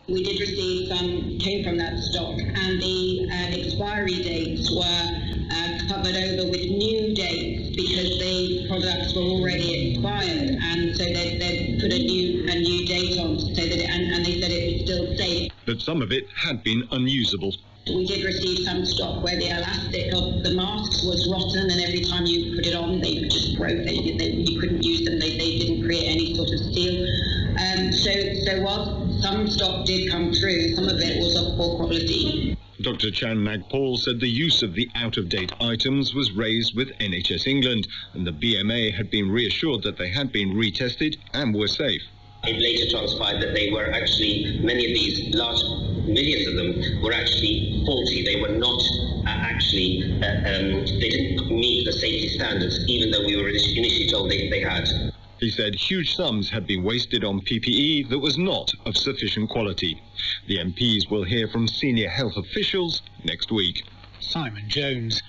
We did receive some came from that stock, and the expiry dates were covered over with new dates because the products were already expired, and so they put a new date on to say that and they said it was still safe. But some of it had been unusable. We did receive some stock where the elastic of the masks was rotten, and every time you put it on, they just broke. You couldn't use them. They didn't create any sort of seal. So while some stock did come through, some of it was of poor quality. Dr. Chan Nagpal said the use of the out-of-date items was raised with NHS England, and the BMA had been reassured that they had been retested and were safe. It later transpired that they were actually, many of these millions of them were actually faulty. They were not they didn't meet the safety standards, even though we were initially told they had. He said huge sums had been wasted on PPE that was not of sufficient quality. The MPs will hear from senior health officials next week. Simon Jones.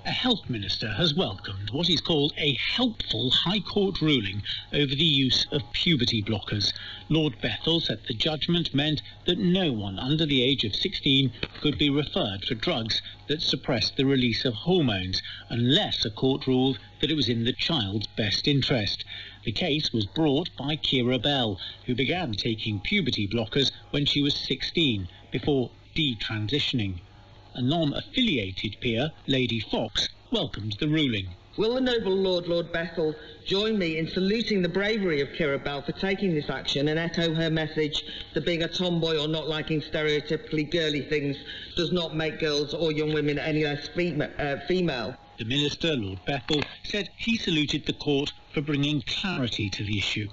A health minister has welcomed what is called a helpful High Court ruling over the use of puberty blockers. Lord Bethell said the judgment meant that no one under the age of 16 could be referred for drugs that suppressed the release of hormones unless a court ruled that it was in the child's best interest. The case was brought by Kira Bell, who began taking puberty blockers when she was 16 before detransitioning. A non-affiliated peer, Lady Fox, welcomed the ruling. Will the noble Lord Bethell join me in saluting the bravery of Kira Bell for taking this action and echo her message that being a tomboy or not liking stereotypically girly things does not make girls or young women any less female? The minister, Lord Bethell, said he saluted the court for bringing clarity to the issue.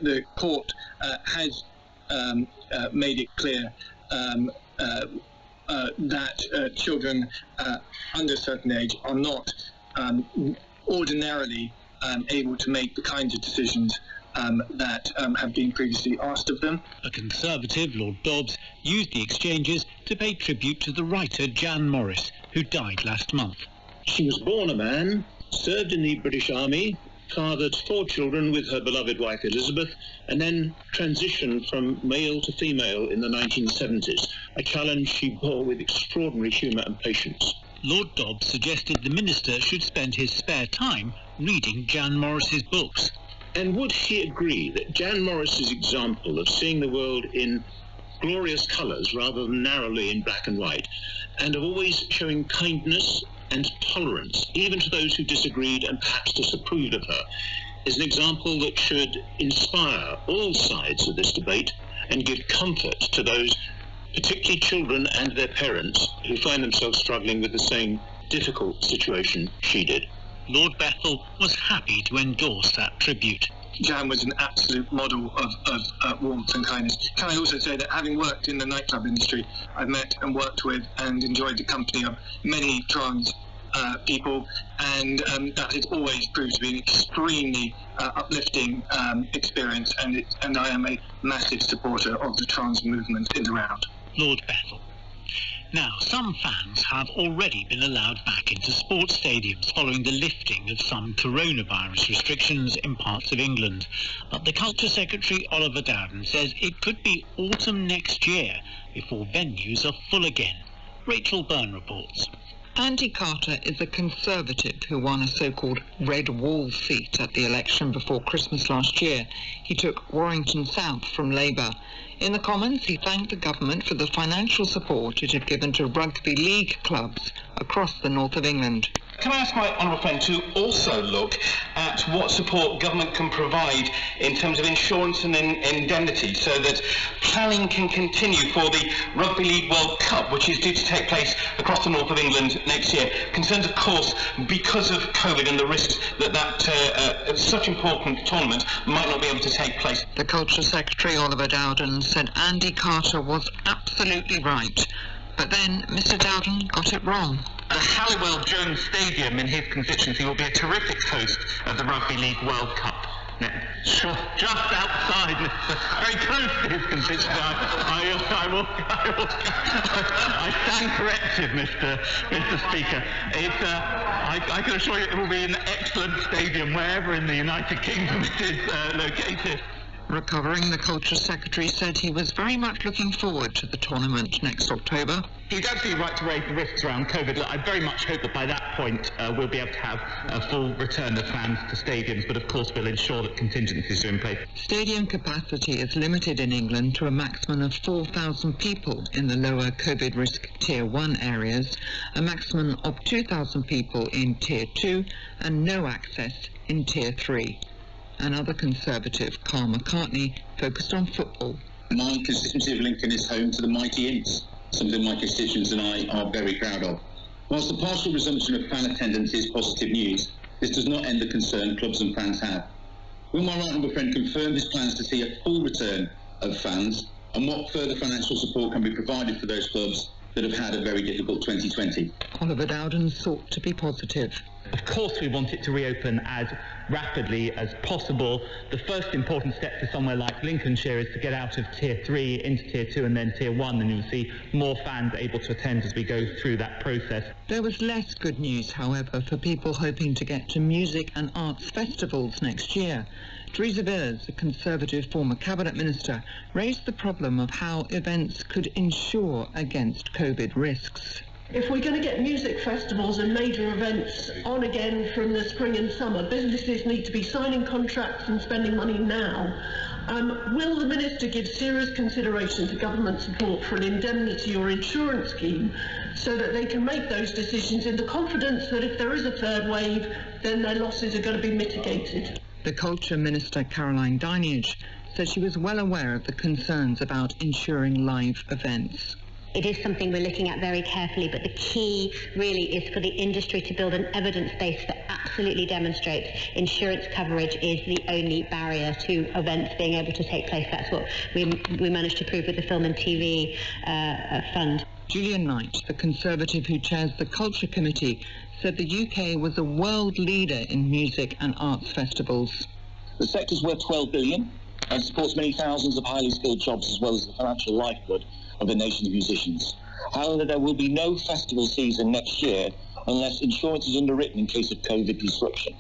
The court has made it clear that children under a certain age are not ordinarily able to make the kinds of decisions that have been previously asked of them. A Conservative, Lord Dobbs, used the exchanges to pay tribute to the writer Jan Morris, who died last month. She was born a man, served in the British Army, fathered 4 children with her beloved wife Elizabeth, and then transitioned from male to female in the 1970s, a challenge she bore with extraordinary humour and patience. Lord Dobbs suggested the minister should spend his spare time reading Jan Morris's books. And would he agree that Jan Morris's example of seeing the world in glorious colours rather than narrowly in black and white, and of always showing kindness and tolerance, even to those who disagreed and perhaps disapproved of her, is an example that should inspire all sides of this debate and give comfort to those, particularly children and their parents, who find themselves struggling with the same difficult situation she did. Lord Bethell was happy to endorse that tribute. Jan was an absolute model of warmth and kindness. Can I also say that having worked in the nightclub industry, I've met and worked with and enjoyed the company of many trans people, and that has always proved to be an extremely uplifting experience, and I am a massive supporter of the trans movement in the round. Lord Bethell. Now, some fans have already been allowed back into sports stadiums following the lifting of some coronavirus restrictions in parts of England. But the Culture Secretary, Oliver Dowden, says it could be autumn next year before venues are full again. Rachel Byrne reports. Andy Carter is a Conservative who won a so-called red wall seat at the election before Christmas last year. He took Warrington South from Labour. In the Commons, he thanked the government for the financial support it had given to rugby league clubs across the north of England. Can I ask my honourable friend to also look at what support government can provide in terms of insurance and indemnity so that planning can continue for the Rugby League World Cup, which is due to take place across the north of England next year? Concerns, of course, because of COVID and the risks that such important tournament might not be able to take place. The Culture Secretary, Oliver Dowden, said Andy Carter was absolutely right. But then Mr Dowden got it wrong. The Halliwell Jones Stadium in his constituency will be a terrific host of the Rugby League World Cup. Just outside, very close to his constituency. I stand corrected, Mr. Speaker. I can assure you it will be an excellent stadium wherever in the United Kingdom it is located. Recovering, the Culture Secretary said he was very much looking forward to the tournament next October. He's absolutely right to raise the risks around COVID. Look, I very much hope that by that point we'll be able to have a full return of fans to stadiums, but of course we'll ensure that contingencies are in place. Stadium capacity is limited in England to a maximum of 4,000 people in the lower COVID risk Tier 1 areas, a maximum of 2,000 people in Tier 2 and no access in Tier 3. Another Conservative, Carl McCartney, focused on football. My constituency of Lincoln is home to the mighty Imps, something my constituents and I are very proud of. Whilst the partial resumption of fan attendance is positive news, this does not end the concern clubs and fans have. Will my right honourable friend confirm his plans to see a full return of fans, and what further financial support can be provided for those clubs that have had a very difficult 2020? Oliver Dowden sought to be positive. Of course we want it to reopen as rapidly as possible. The first important step for somewhere like Lincolnshire is to get out of Tier 3 into Tier 2 and then Tier 1, and you'll see more fans able to attend as we go through that process. There was less good news, however, for people hoping to get to music and arts festivals next year. Theresa Villas, a Conservative former Cabinet Minister, raised the problem of how events could insure against COVID risks. If we're going to get music festivals and major events on again from the spring and summer, businesses need to be signing contracts and spending money now. Will the Minister give serious consideration to government support for an indemnity or insurance scheme so that they can make those decisions in the confidence that if there is a third wave, then their losses are going to be mitigated? The Culture Minister, Caroline Dinenage, said she was well aware of the concerns about insuring live events. It is something we're looking at very carefully, but the key really is for the industry to build an evidence base that absolutely demonstrates insurance coverage is the only barrier to events being able to take place. That's what we managed to prove with the Film and TV Fund. Julian Knight, the Conservative who chairs the Culture Committee, said the UK was a world leader in music and arts festivals. The sector's worth $12 billion and supports many thousands of highly skilled jobs as well as the financial lifeblood of the nation's musicians. However, there will be no festival season next year unless insurance is underwritten in case of COVID disruption.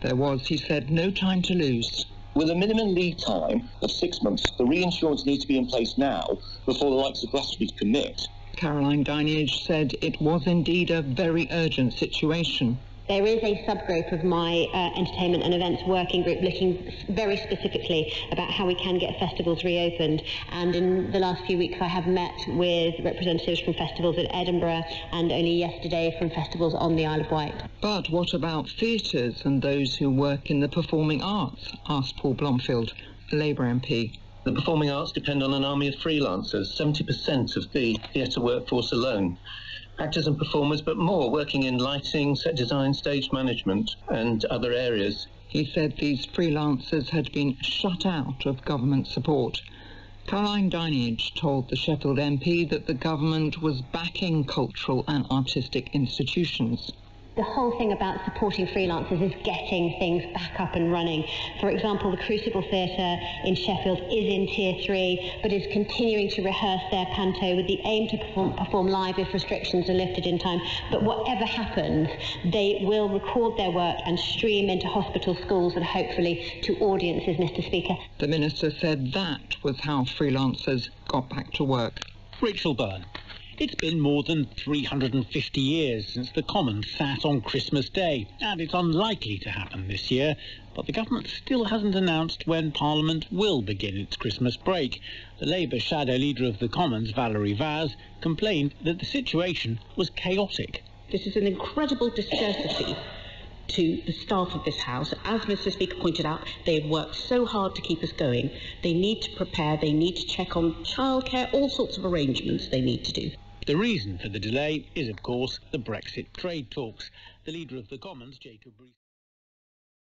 There was, he said, no time to lose. With a minimum lead time of 6 months, the reinsurance needs to be in place now before the likes of Glastonbury commit. Caroline Dinenage said it was indeed a very urgent situation. There is a subgroup of my entertainment and events working group looking very specifically about how we can get festivals reopened, and in the last few weeks I have met with representatives from festivals in Edinburgh and only yesterday from festivals on the Isle of Wight. But what about theatres and those who work in the performing arts? Asked Paul Blomfield, a Labour MP. The performing arts depend on an army of freelancers, 70% of the theatre workforce alone. Actors and performers, but more, working in lighting, set design, stage management and other areas. He said these freelancers had been shut out of government support. Caroline Dinenage told the Sheffield MP that the government was backing cultural and artistic institutions. The whole thing about supporting freelancers is getting things back up and running. For example, the Crucible Theatre in Sheffield is in Tier 3, but is continuing to rehearse their panto with the aim to perform live if restrictions are lifted in time. But whatever happens, they will record their work and stream into hospital, schools and hopefully to audiences, Mr. Speaker. The Minister said that was how freelancers got back to work. Rachel Byrne. It's been more than 350 years since the Commons sat on Christmas Day, and it's unlikely to happen this year, but the government still hasn't announced when Parliament will begin its Christmas break. The Labour shadow leader of the Commons, Valerie Vaz, complained that the situation was chaotic. This is an incredible discourtesy to the staff of this House. As Mr. Speaker pointed out, they've worked so hard to keep us going. They need to prepare, they need to check on childcare, all sorts of arrangements they need to do. The reason for the delay is, of course, the Brexit trade talks. The leader of the Commons, Jacob Rees